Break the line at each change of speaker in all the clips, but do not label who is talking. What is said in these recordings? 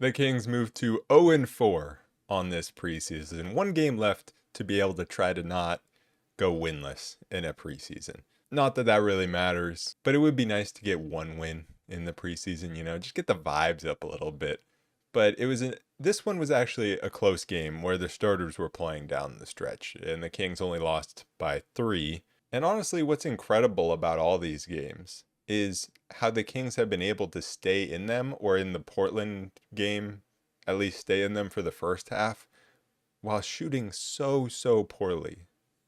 The Kings moved to 0-4 on this preseason. One game left to be able to try to not go winless in a preseason. Not that that really matters, but it would be nice to get one win in the preseason, just get the vibes up a little bit. But this one was actually a close game where the starters were playing down the stretch, and the Kings only lost by 3. And honestly, what's incredible about all these games is how the Kings have been able to stay in them, or in the Portland game, at least stay in them for the first half, while shooting so poorly.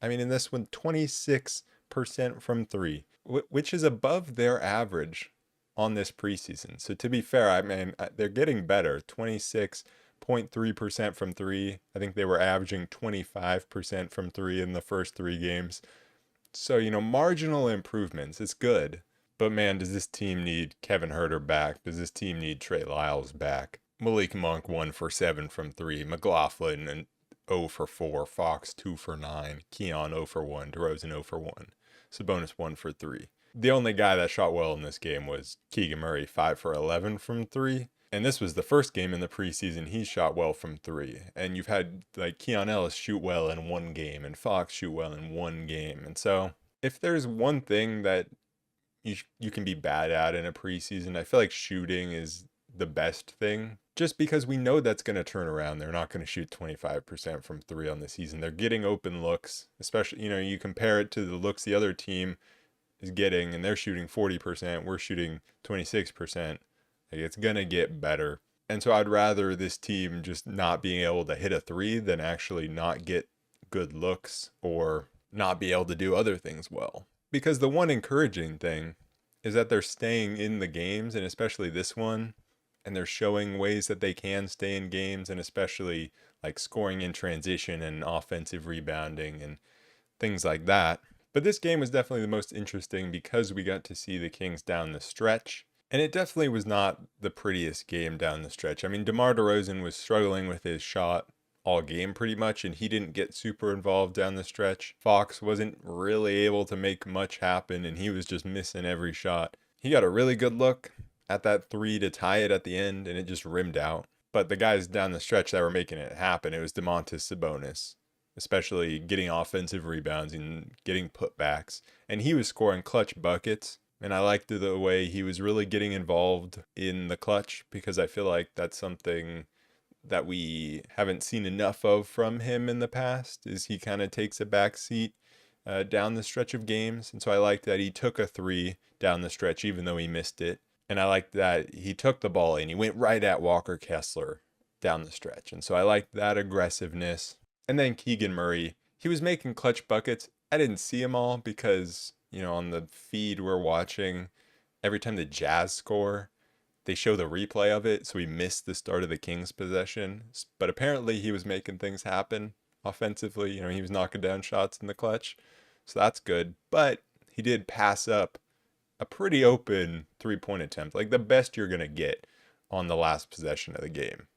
I mean, in this one, 26% from 3, which is above their average on this preseason. So to be fair, I mean, they're getting better. 26.3% from 3. I think they were averaging 25% from 3 in the first 3 games. So, marginal improvements. It's good. But man, does this team need Kevin Huerter back? Does this team need Trey Lyles back? Malik Monk 1 for 7 from 3. McLaughlin and 0 for 4. Fox 2 for 9. Keon 0 for 1. DeRozan 0 for 1. Sabonis 1 for 3. The only guy that shot well in this game was Keegan Murray, 5 for 11 from 3. And this was the first game in the preseason he shot well from 3. And you've had like Keon Ellis shoot well in one game and Fox shoot well in one game. And so if there's one thing that you can be bad at in a preseason, I feel like shooting is the best thing. Just because we know that's going to turn around. They're not going to shoot 25% from 3 on the season. They're getting open looks, especially, you compare it to the looks the other team is getting, and they're shooting 40%. We're shooting 26%. Like, it's going to get better. And so I'd rather this team just not being able to hit a 3 than actually not get good looks or not be able to do other things well. Because the one encouraging thing is that they're staying in the games, and especially this one, and they're showing ways that they can stay in games, and especially like scoring in transition and offensive rebounding and things like that. But this game was definitely the most interesting because we got to see the Kings down the stretch. And it definitely was not the prettiest game down the stretch. I mean, DeMar DeRozan was struggling with his shot all game pretty much, and he didn't get super involved down the stretch. Fox wasn't really able to make much happen, and he was just missing every shot. He got a really good look at that 3 to tie it at the end, and it just rimmed out. But the guys down the stretch that were making it happen, it was Domantas Sabonis, especially getting offensive rebounds and getting putbacks. And he was scoring clutch buckets. And I liked the way he was really getting involved in the clutch, because I feel like that's something that we haven't seen enough of from him in the past, is he kind of takes a back seat down the stretch of games. And so I liked that he took a 3 down the stretch, even though he missed it. And I liked that he took the ball and he went right at Walker Kessler down the stretch. And so I liked that aggressiveness. And then Keegan Murray, he was making clutch buckets. I didn't see them all because, on the feed we're watching, every time the Jazz score, they show the replay of it. So we missed the start of the Kings possession. But apparently he was making things happen offensively. He was knocking down shots in the clutch. So that's good. But he did pass up a pretty open 3-point attempt, like the best you're going to get on the last possession of the game.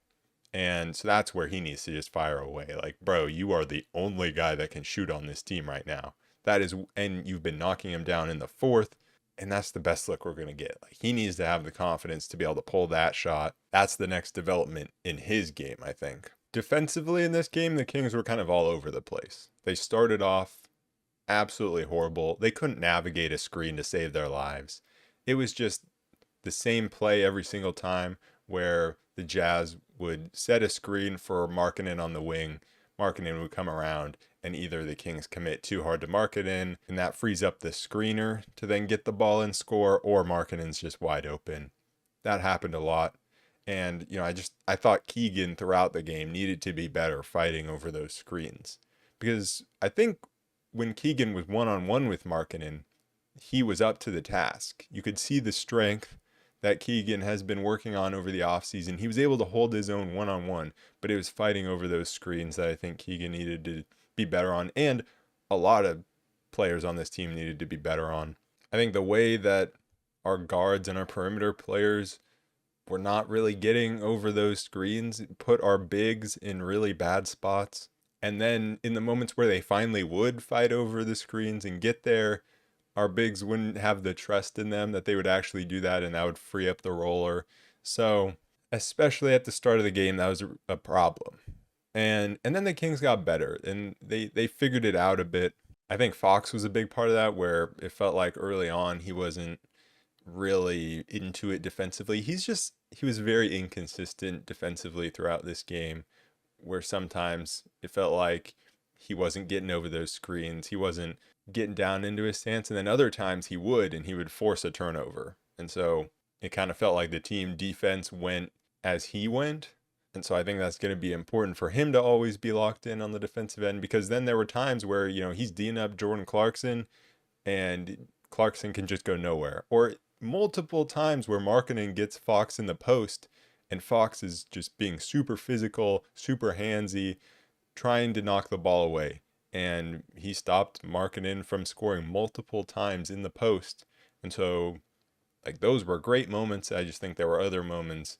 And so that's where he needs to just fire away. Like, bro, you are the only guy that can shoot on this team right now. And you've been knocking him down in the 4th, and that's the best look we're going to get. Like, he needs to have the confidence to be able to pull that shot. That's the next development in his game, I think. Defensively in this game, the Kings were kind of all over the place. They started off absolutely horrible. They couldn't navigate a screen to save their lives. It was just the same play every single time, where the Jazz would set a screen for Markkanen on the wing. Markkanen would come around, and either the Kings commit too hard to Markkanen, and that frees up the screener to then get the ball and score, or Markkanen's just wide open. That happened a lot. And, I thought Keegan throughout the game needed to be better fighting over those screens. Because I think when Keegan was one-on-one with Markkanen, he was up to the task. You could see the strength that Keegan has been working on over the offseason. He was able to hold his own one-on-one, but it was fighting over those screens that I think Keegan needed to be better on, and a lot of players on this team needed to be better on. I think the way that our guards and our perimeter players were not really getting over those screens put our bigs in really bad spots. And then in the moments where they finally would fight over the screens and get there, our bigs wouldn't have the trust in them that they would actually do that, and that would free up the roller. So especially at the start of the game, that was a problem. And then the Kings got better and they figured it out a bit. I think Fox was a big part of that, where it felt like early on he wasn't really into it defensively. He was very inconsistent defensively throughout this game, where sometimes it felt like he wasn't getting over those screens, he wasn't getting down into his stance, and then other times he would, and he would force a turnover. And so it kind of felt like the team defense went as he went. And so I think that's going to be important for him to always be locked in on the defensive end, because then there were times where, he's D'ing up Jordan Clarkson and Clarkson can just go nowhere. Or multiple times where Markkanen gets Fox in the post and Fox is just being super physical, super handsy, trying to knock the ball away. And he stopped Markkanen from scoring multiple times in the post. And so, like, those were great moments. I just think there were other moments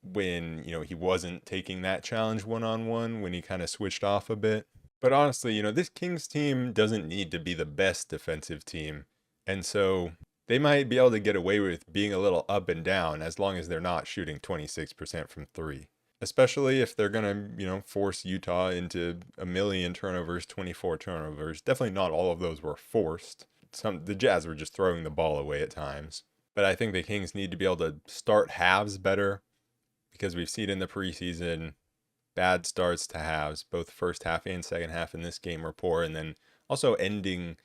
when, he wasn't taking that challenge one on one, when he kind of switched off a bit. But honestly, this Kings team doesn't need to be the best defensive team. And so they might be able to get away with being a little up and down as long as they're not shooting 26% from three. Especially if they're going to, force Utah into a million turnovers, 24 turnovers. Definitely not all of those were forced. The Jazz were just throwing the ball away at times. But I think the Kings need to be able to start halves better, because we've seen in the preseason bad starts to halves, both first half and second half in this game were poor. And then also ending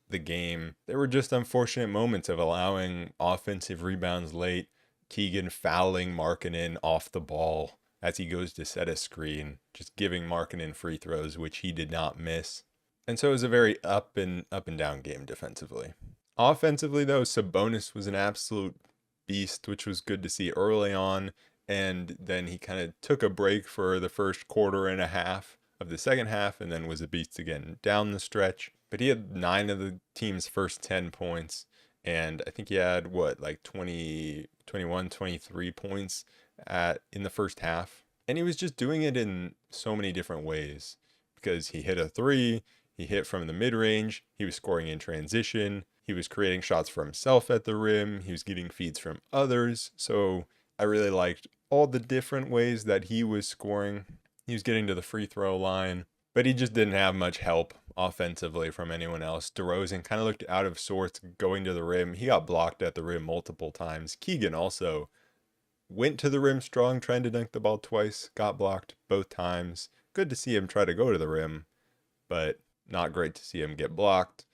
the game, there were just unfortunate moments of allowing offensive rebounds late, Keegan fouling Markkanen off the ball as he goes to set a screen, just giving Markkanen free throws, which he did not miss. And so it was a very up and down game defensively. Offensively, though, Sabonis was an absolute beast, which was good to see early on. And then he kind of took a break for the first quarter and a half of the second half, and then was a beast again down the stretch. But he had 9 of the team's first 10 points. And I think he had, like 20, 21, 23 points in the first half. And he was just doing it in so many different ways, because he hit a three, he hit from the mid-range, he was scoring in transition, he was creating shots for himself at the rim, he was getting feeds from others. So I really liked all the different ways that he was scoring. He was getting to the free throw line, but he just didn't have much help offensively from anyone else. DeRozan kind of looked out of sorts going to the rim. He got blocked at the rim multiple times. Keegan also went to the rim strong, trying to dunk the ball twice, got blocked both times. Good to see him try to go to the rim, but not great to see him get blocked.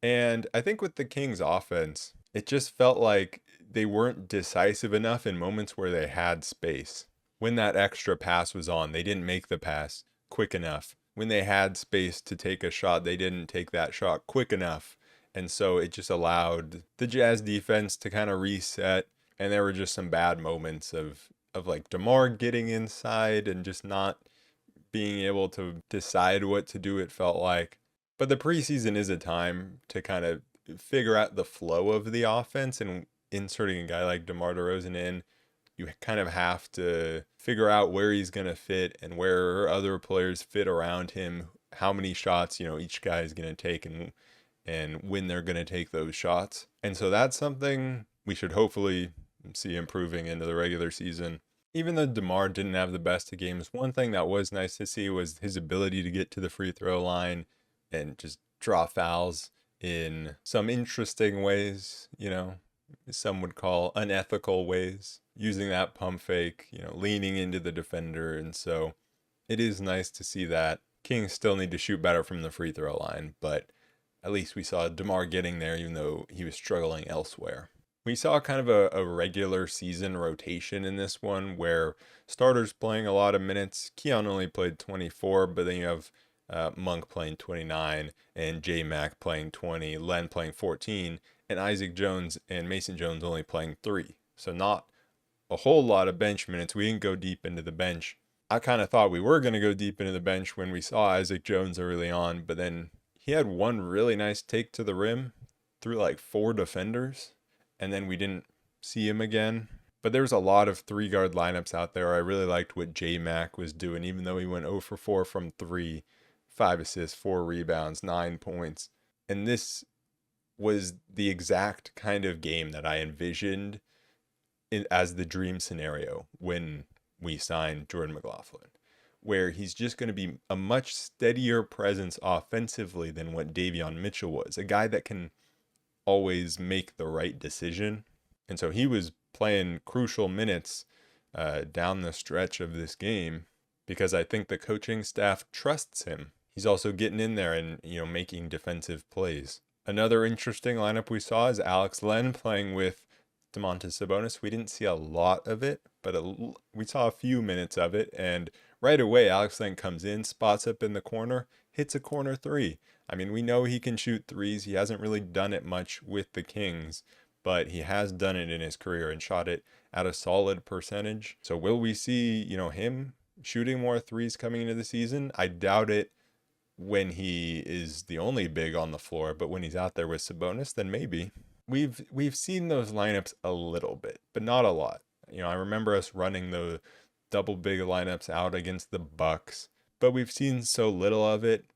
And I think with the Kings offense, it just felt like they weren't decisive enough in moments where they had space. When that extra pass was on, they didn't make the pass quick enough. When they had space to take a shot, they didn't take that shot quick enough. And so it just allowed the Jazz defense to kind of reset. And there were just some bad moments of like DeMar getting inside and just not being able to decide what to do, it felt like. But the preseason is a time to kind of figure out the flow of the offense, and inserting a guy like DeMar DeRozan in, you kind of have to figure out where he's going to fit and where other players fit around him, how many shots, each guy is going to take, and when they're going to take those shots. And so that's something we should hopefully see improving into the regular season. Even though DeMar didn't have the best of games, one thing that was nice to see was his ability to get to the free throw line and just draw fouls in some interesting ways, some would call unethical ways, using that pump fake, leaning into the defender. And so it is nice to see that. Kings still need to shoot better from the free throw line, but at least we saw DeMar getting there, even though he was struggling elsewhere. We saw kind of a regular season rotation in this one, where starters playing a lot of minutes. Keon only played 24, but then you have Monk playing 29, and J-Mac playing 20, Len playing 14, and Isaac Jones and Mason Jones only playing 3. So not a whole lot of bench minutes. We didn't go deep into the bench. I kind of thought we were going to go deep into the bench when we saw Isaac Jones early on, but then he had one really nice take to the rim through like 4 defenders, and then we didn't see him again. But there was a lot of 3-guard lineups out there. I really liked what J-Mac was doing, even though he went 0 for 4 from 3. 5 assists, 4 rebounds, 9 points. And this was the exact kind of game that I envisioned as the dream scenario when we sign Jordan McLaughlin, where he's just going to be a much steadier presence offensively than what Davion Mitchell was, a guy that can always make the right decision. And so he was playing crucial minutes down the stretch of this game because I think the coaching staff trusts him. He's also getting in there and, making defensive plays. Another interesting lineup we saw is Alex Len playing with Domantas Sabonis. We didn't see a lot of it, but we saw a few minutes of it. And right away, Alex Len comes in, spots up in the corner, hits a corner three. I mean, we know he can shoot threes. He hasn't really done it much with the Kings, but he has done it in his career and shot it at a solid percentage. So will we see, him shooting more threes coming into the season? I doubt it when he is the only big on the floor, but when he's out there with Sabonis, then maybe. We've seen those lineups a little bit, but not a lot. I remember us running the double big lineups out against the Bucks, but we've seen so little of it.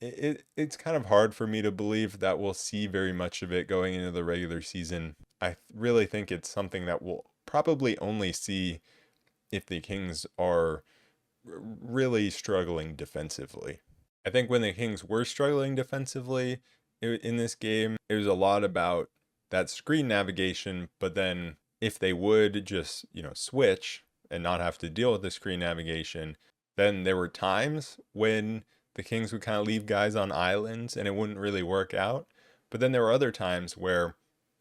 It's kind of hard for me to believe that we'll see very much of it going into the regular season. I really think it's something that we'll probably only see if the Kings are really struggling defensively. I think when the Kings were struggling defensively in this game, it was a lot about that screen navigation, but then if they would just, switch and not have to deal with the screen navigation, then there were times when the Kings would kind of leave guys on islands and it wouldn't really work out. But then there were other times where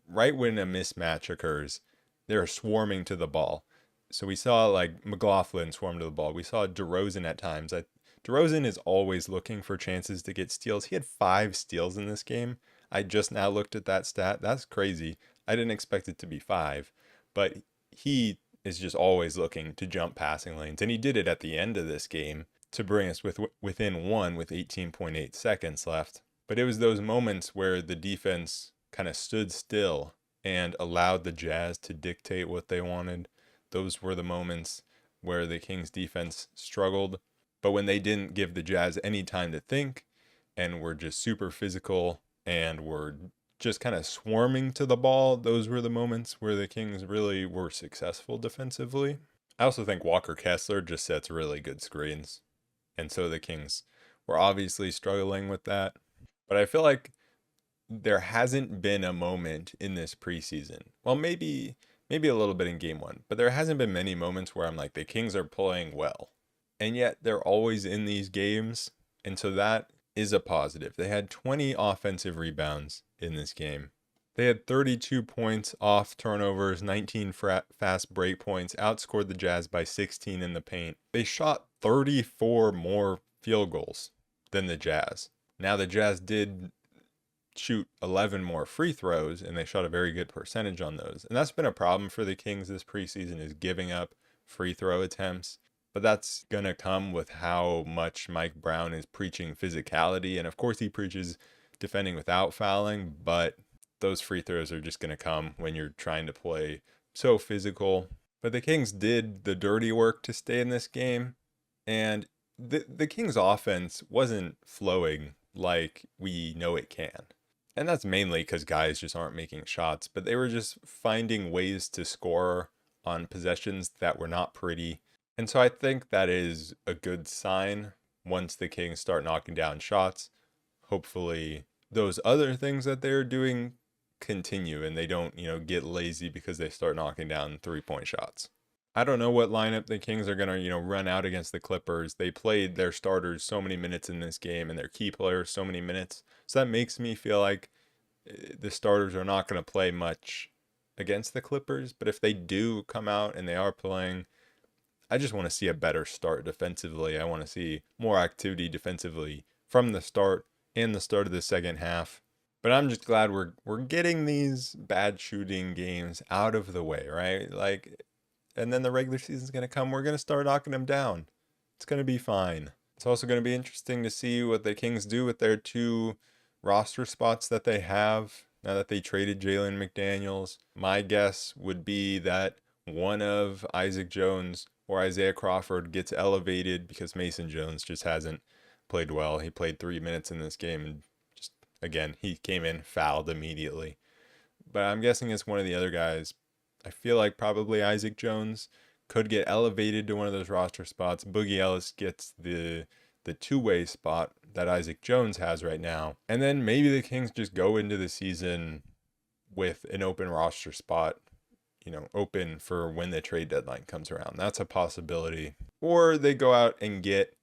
right when a mismatch occurs, they're swarming to the ball. So we saw like McLaughlin swarm to the ball. We saw DeRozan at times. DeRozan is always looking for chances to get steals. He had 5 steals in this game. I just now looked at that stat. That's crazy. I didn't expect it to be 5. But he is just always looking to jump passing lanes. And he did it at the end of this game to bring us within 1 with 18.8 seconds left. But it was those moments where the defense kind of stood still and allowed the Jazz to dictate what they wanted. Those were the moments where the Kings defense struggled. But when they didn't give the Jazz any time to think and were just super physical and were just kind of swarming to the ball, those were the moments where the Kings really were successful defensively. I also think Walker Kessler just sets really good screens. And so the Kings were obviously struggling with that. But I feel like there hasn't been a moment in this preseason. Well, maybe a little bit in game 1, but there hasn't been many moments where I'm like, the Kings are playing well. And yet they're always in these games. And so that is a positive. They had 20 offensive rebounds in this game. They had 32 points off turnovers, 19 fast break points, outscored the Jazz by 16 in the paint. They shot 34 more field goals than the Jazz. Now the Jazz did shoot 11 more free throws, and they shot a very good percentage on those. And that's been a problem for the Kings this preseason, is giving up free throw attempts. But that's going to come with how much Mike Brown is preaching physicality. And of course he preaches defending without fouling, but those free throws are just going to come when you're trying to play so physical. But the Kings did the dirty work to stay in this game. And the Kings offense wasn't flowing like we know it can. And that's mainly because guys just aren't making shots, but they were just finding ways to score on possessions that were not pretty. And so I think that is a good sign once the Kings start knocking down shots. Hopefully those other things that they're doing continue and they don't, get lazy because they start knocking down 3-point shots. I don't know what lineup the Kings are going to, run out against the Clippers. They played their starters so many minutes in this game and their key players so many minutes. So that makes me feel like the starters are not going to play much against the Clippers. But if they do come out and they are playing, I just want to see a better start defensively. I want to see more activity defensively from the start and the start of the second half. But I'm just glad we're getting these bad shooting games out of the way, right? And then the regular season's going to come. We're going to start knocking them down. It's going to be fine. It's also going to be interesting to see what the Kings do with their 2 roster spots that they have now that they traded Jalen McDaniels. My guess would be that one of Isaac Jones or Isaiah Crawford gets elevated because Mason Jones just hasn't played well. He played 3 minutes in this game and just, again, he came in, fouled immediately. But I'm guessing it's one of the other guys. I feel like probably Isaac Jones could get elevated to one of those roster spots. Boogie Ellis gets the two-way spot that Isaac Jones has right now. And then maybe the Kings just go into the season with an open roster spot, open for when the trade deadline comes around. That's a possibility. Or they go out and get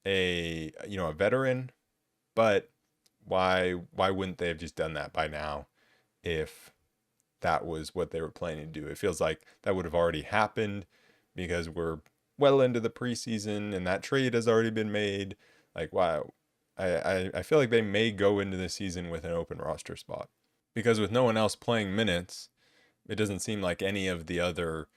a veteran, but why wouldn't they have just done that by now if that was what they were planning to do? It feels like that would have already happened because we're well into the preseason and that trade has already been made. Like, wow. I feel like they may go into the season with an open roster spot because with no one else playing minutes, it doesn't seem like any of the other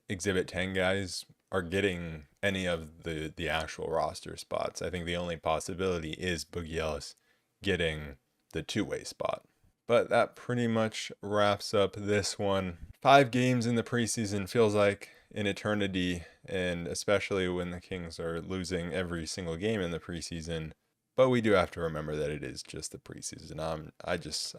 Exhibit 10 guys are getting any of the actual roster spots. I think the only possibility is Boogie Ellis getting the two-way spot. But that pretty much wraps up this one. 5 games in the preseason feels like an eternity, and especially when the Kings are losing every single game in the preseason. But we do have to remember that it is just the preseason.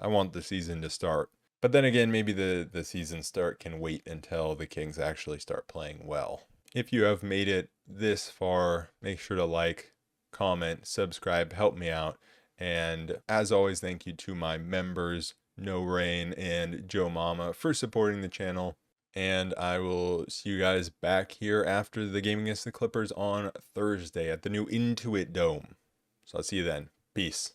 I want the season to start. But then again, maybe the season start can wait until the Kings actually start playing well. If you have made it this far, make sure to like, comment, subscribe, help me out. And as always, thank you to my members, No Rain and Joe Mama, for supporting the channel. And I will see you guys back here after the game against the Clippers on Thursday at the new Intuit Dome. So I'll see you then. Peace.